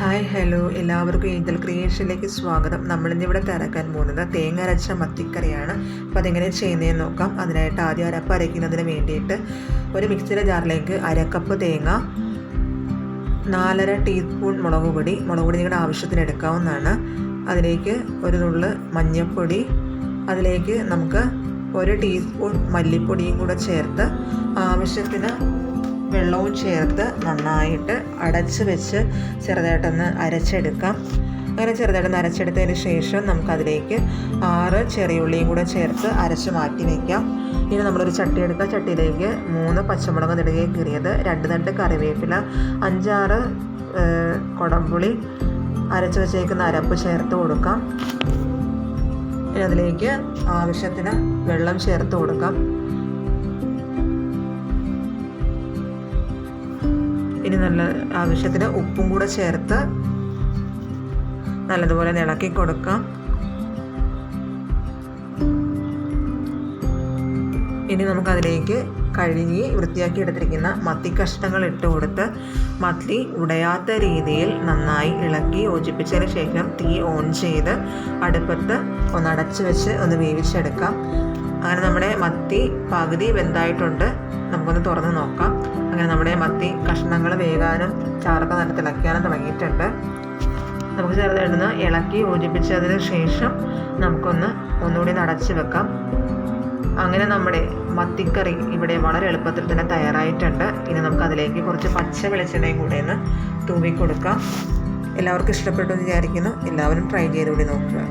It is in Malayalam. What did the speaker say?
ഹായ് ഹലോ എല്ലാവർക്കും ഏഞ്ചൽ ക്രിയേഷനിലേക്ക് സ്വാഗതം. നമ്മളിന്നിവിടെ തയ്യാറാക്കാൻ പോകുന്നത് തേങ്ങ അരച്ച മത്തിക്കറിയാണ്. അപ്പോൾ അതെങ്ങനെ ചെയ്യുന്നതെന്ന് നോക്കാം. അതിനായിട്ട് ആദ്യം അരപ്പ് അരയ്ക്കുന്നതിന് വേണ്ടിയിട്ട് ഒരു മിക്സിയുടെ ജാറിലേക്ക് അരക്കപ്പ് തേങ്ങ, 4.5 ടീസ്പൂൺ മുളക് പൊടി നിങ്ങളുടെ ആവശ്യത്തിന് എടുക്കാവുന്നതാണ്. അതിലേക്ക് ഒരു നുള്ള് മഞ്ഞൾപ്പൊടി, അതിലേക്ക് നമുക്ക് 1 ടീസ്പൂൺ മല്ലിപ്പൊടിയും കൂടെ ചേർത്ത് ആവശ്യത്തിന് വെള്ളവും ചേർത്ത് നന്നായിട്ട് അടച്ച് വെച്ച് ചെറുതായിട്ടൊന്ന് അരച്ചെടുക്കാം. അങ്ങനെ ചെറുതായിട്ടൊന്ന് അരച്ചെടുത്തതിന് ശേഷം നമുക്കതിലേക്ക് 6 ചെറിയ ഉള്ളിയും കൂടെ ചേർത്ത് അരച്ച് മാറ്റി വയ്ക്കാം. ഇനി നമ്മളൊരു ചട്ടി എടുക്കുക. ചട്ടിയിലേക്ക് 3 പച്ചമുളക് നെടുകെ കീറിയത്, 2 തണ്ട് കറിവേപ്പില, 5-6 കുടംപുളി, അരച്ച് വെച്ചേക്കുന്ന അരപ്പ് ചേർത്ത് കൊടുക്കാം. ഇനി അതിലേക്ക് ആവശ്യത്തിന് വെള്ളം ചേർത്ത് കൊടുക്കാം. ഇനി നല്ല ആവശ്യത്തിന് ഉപ്പും കൂടെ ചേർത്ത് നല്ലതുപോലെ ഇളക്കി കൊടുക്കാം. ഇനി നമുക്കതിലേക്ക് കഴുകി വൃത്തിയാക്കി എടുത്തിരിക്കുന്ന മത്തി കഷ്ണങ്ങൾ ഇട്ട് കൊടുത്ത് മത്തി ഉടയാത്ത രീതിയിൽ നന്നായി ഇളക്കി യോജിപ്പിച്ചതിന് ശേഷം തീ ഓൺ ചെയ്ത് അടുപ്പത്ത് ഒന്ന് അടച്ച് വെച്ച് ഒന്ന് വേവിച്ചെടുക്കാം. അങ്ങനെ നമ്മുടെ മത്തി പകുതി വെന്തായിട്ടുണ്ട്. നമുക്കൊന്ന് തുറന്ന് നോക്കാം. അങ്ങനെ നമ്മുടെ മത്തി കഷ്ണങ്ങൾ വേകാനും ചാറൊക്കെ നല്ല തിളയ്ക്കാനും തുടങ്ങിയിട്ടുണ്ട്. നമുക്ക് ചെറുതായിട്ടൊന്ന് ഇളക്കി യോജിപ്പിച്ചതിന് ശേഷം ഒന്നുകൂടി അടച്ച് വെക്കാം. അങ്ങനെ നമ്മുടെ മത്തിക്കറി ഇവിടെ വളരെ എളുപ്പത്തിൽ തന്നെ തയ്യാറായിട്ടുണ്ട്. ഇനി നമുക്ക് അതിലേക്ക് കുറച്ച് പച്ച വെളിച്ചെണ്ണയും കൂടെ ഒന്ന് തൂവി കൊടുക്കാം. എല്ലാവർക്കും ഇഷ്ടപ്പെട്ടു എന്ന് വിചാരിക്കുന്നു. എല്ലാവരും ട്രൈ ചെയ്തുകൂടി നോക്കുക.